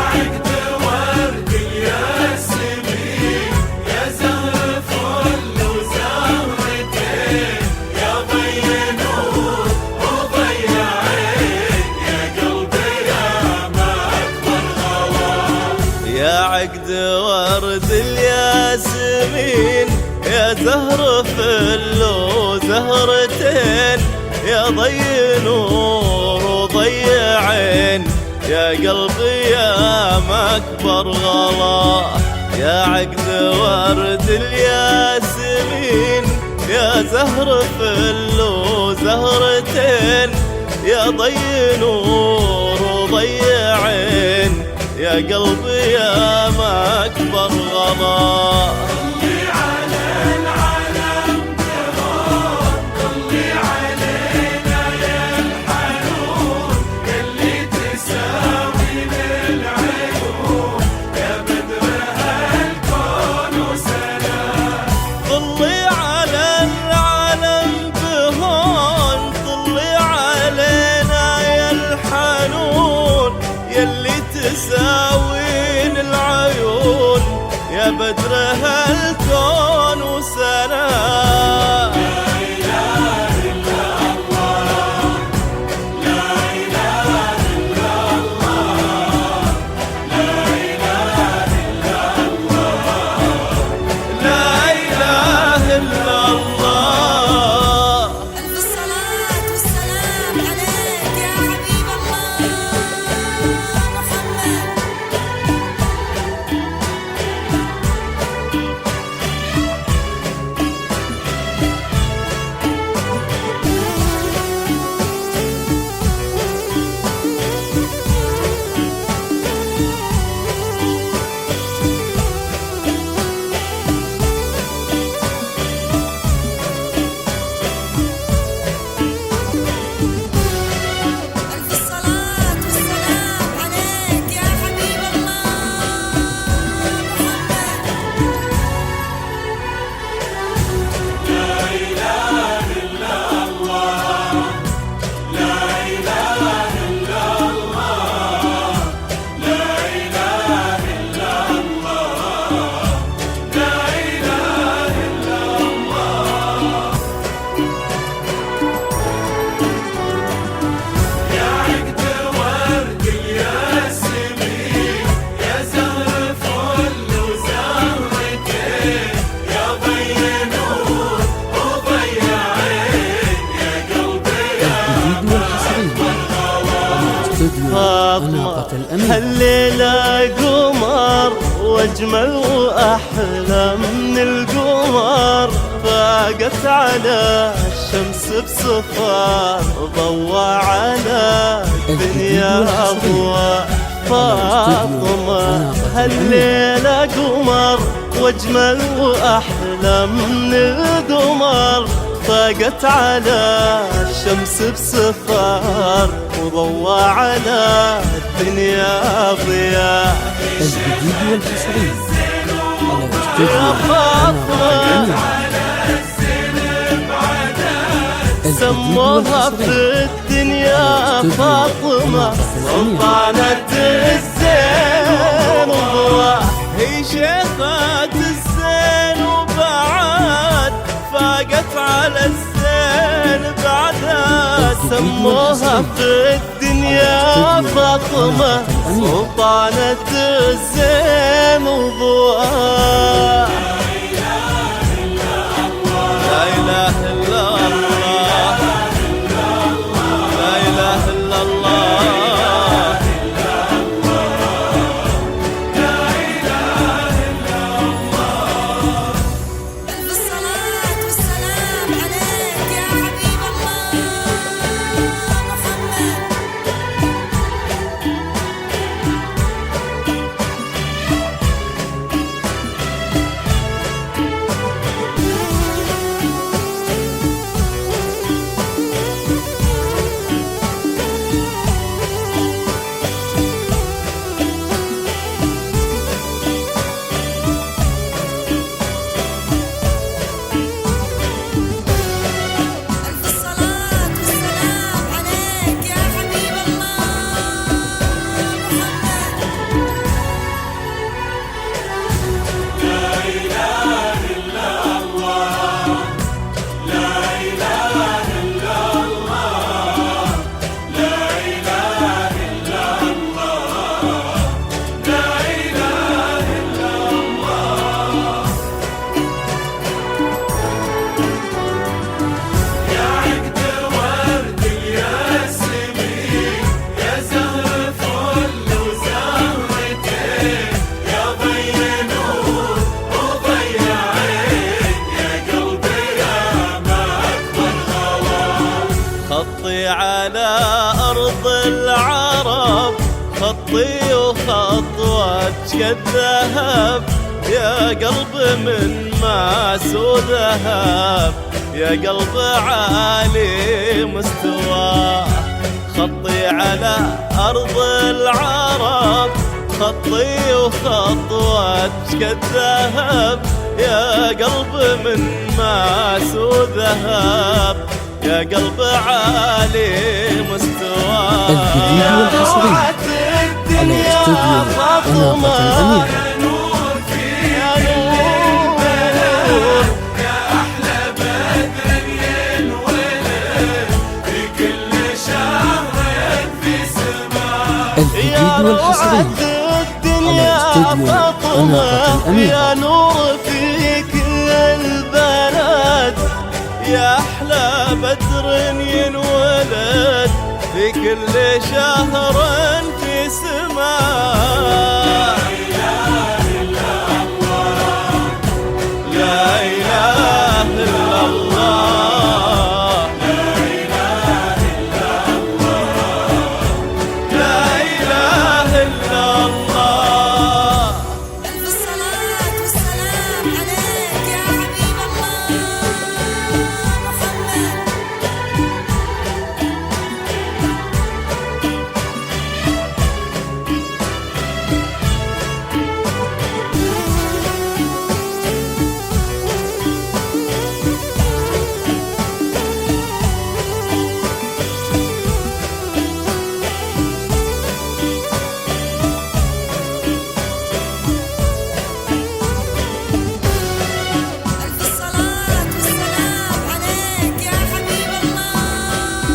عقد ورد الياسمين، يا زهر فل وزهرتين، يا ضي نور وضي عين، يا قلبي يا ما أكبر غلا. يا عقد ورد الياسمين، يا زهر فل وزهرتين، يا ضي نور وضي عين، يا قلبي يا مكبر غلا. يا عقد ورد الياسمين، يا زهر فل وزهرتين، يا ضي نور وضي عين، يا قلبي يا مكبر غلا. طلي على العالم كمان، طلي علينا يا الحنون، يلي تساوي للعيون، يا بدر هالكون وسلام. طلي على العالم بهون، طلي علينا يا الحنون، يلي تساوين العيون، يا بدر هالكون وسلام. لا إله إلا الله، لا إله إلا الله، لا إله إلا الله، لا إله إلا الله. ألف الصلاة والسلام عليك يا حبيب الله محمد. ألف الصلاة والسلام عليك يا حبيب الله محمد. لا إله إلا الله، لا إله إلا الله، لا إله إلا الله، لا إله إلا الله. يا عقد ورد الياسمين، يا زهر فل وزهرتين، يا ضي نور وضي عين، يا قلبي يا فاطمة هالليلة قمر واجمل واحلى من القمر، فاقت على الشمس بصفار، ضوى على الدنيا اضواء. فاطمة هالليلة قمر واجمل واحلى من القمر، فاقت على الشمس بصفار، وضوى على الدنيا ضياء. الجديد والحصري على يا استوديو فاطمة سموها في الدنيا فاطمة، سلطانة الزين وضواء، هي شيخة الزين وبعد، فاقت على الزين بعدها. سموها في الدنيا فاطمة، سلطانة الزين وضواء. لا إله إلا الله، لا إله إلا الله. ألف الصلاة والسلام عليك يا حبيب الله محمد. خطي وخطوتك الذهب يا قلب من ماس وذهب، يا قلب عالي مستوى. خطي على أرض العرب، خطي وخطوتك الذهب يا قلب من ماس وذهب، يا قلب عالي مستوى. الجديد والحصري على استوديو أناقة الأميرة. الجديد والحصري على استوديو أناقة الأميرة. يا نور في كل البلد، يا أحلى بدر ينولد في كل شهر في سماء. لا إله إلا الله، لا إله إلا الله، لا إله إلا الله، لا إله إلا الله. ألف الصلاة والسلام عليك يا حبيب الله محمد. ألف الصلاة والسلام عليك يا حبيب الله محمد.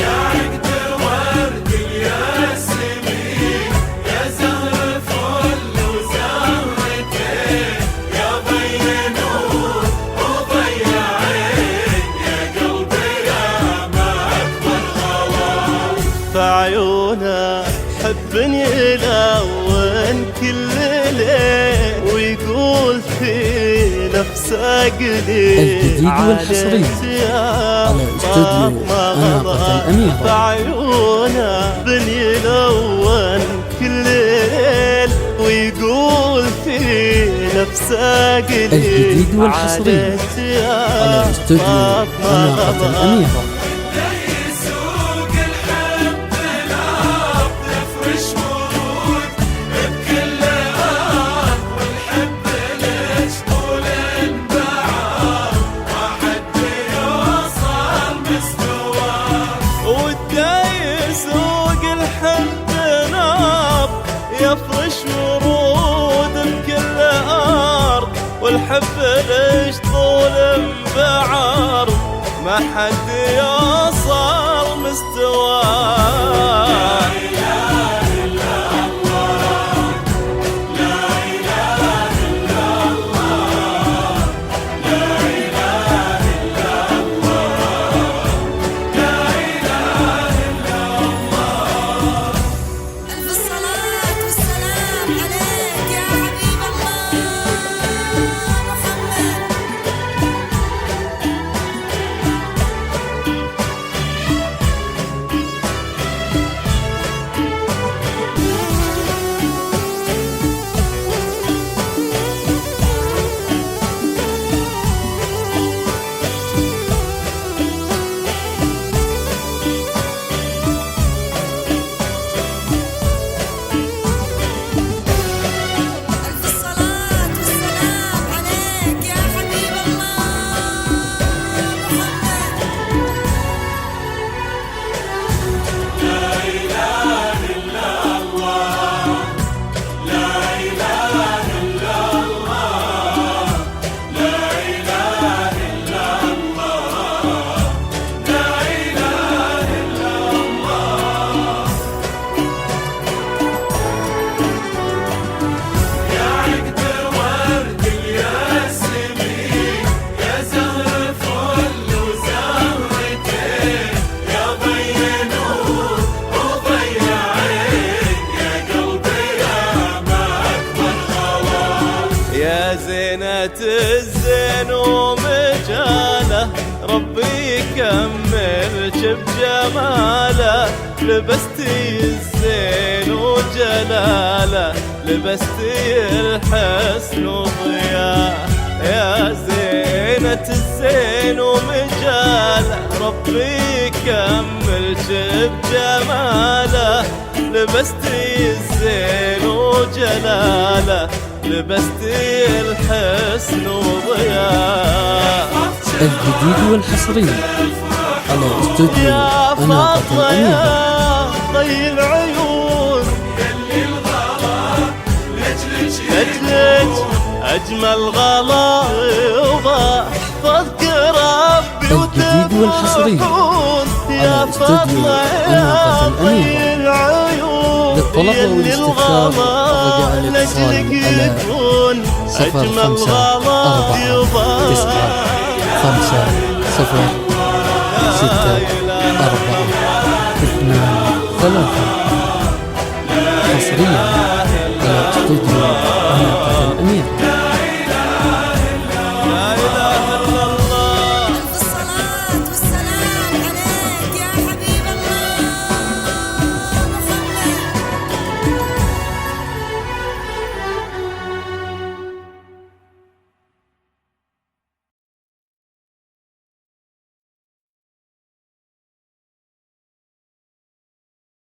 يا عقد ورد الياسمين، يا زهر فل وزهرتين، يا ضي نور وضي عين، يا قلبي يا ما أكبر غوام. فعيونه حبني يلون كل ليل، ويقول في نفسه قليل الجديد والحصري على استوديو أناقة الأميرة. فعيونه بن يلون كل ليل، ويقول في نفسه قليل الجديد والحصري على استوديو أناقة الأميرة. يسوق الحب نار، يفرش ورود بكل أرض، والحب ليش طول انبعاث، ما حد يوصل مستواه. وده يسوق الحب نار، يفرش ورود بكل أرض، والحب ليش طول انبعار، ما حد يوصل مستواه. ألف الصلاة والسلام عليك يا حبيب الله محمد. كملت بجماله، لبستي الزين وجلاله، لبستي الحسن وضياء، يا زينة الزين ومجاله، ربي كملت بجماله، لبستي الزين وجلاله، لبستي الحسن وضياء. الجديد والحصري على استوديو يا أناقة فاطمة الأميرة. يا ضي العيون، اللي الغلا لجلك أجمل غلا واحفظك ربي الجديد والحصري يا على استوديو فاطمة أناقة يا ضي الأميرة. العيون، للطلب والاستفسار رجاء الاتصال على 0549506423 حصريا على استوديو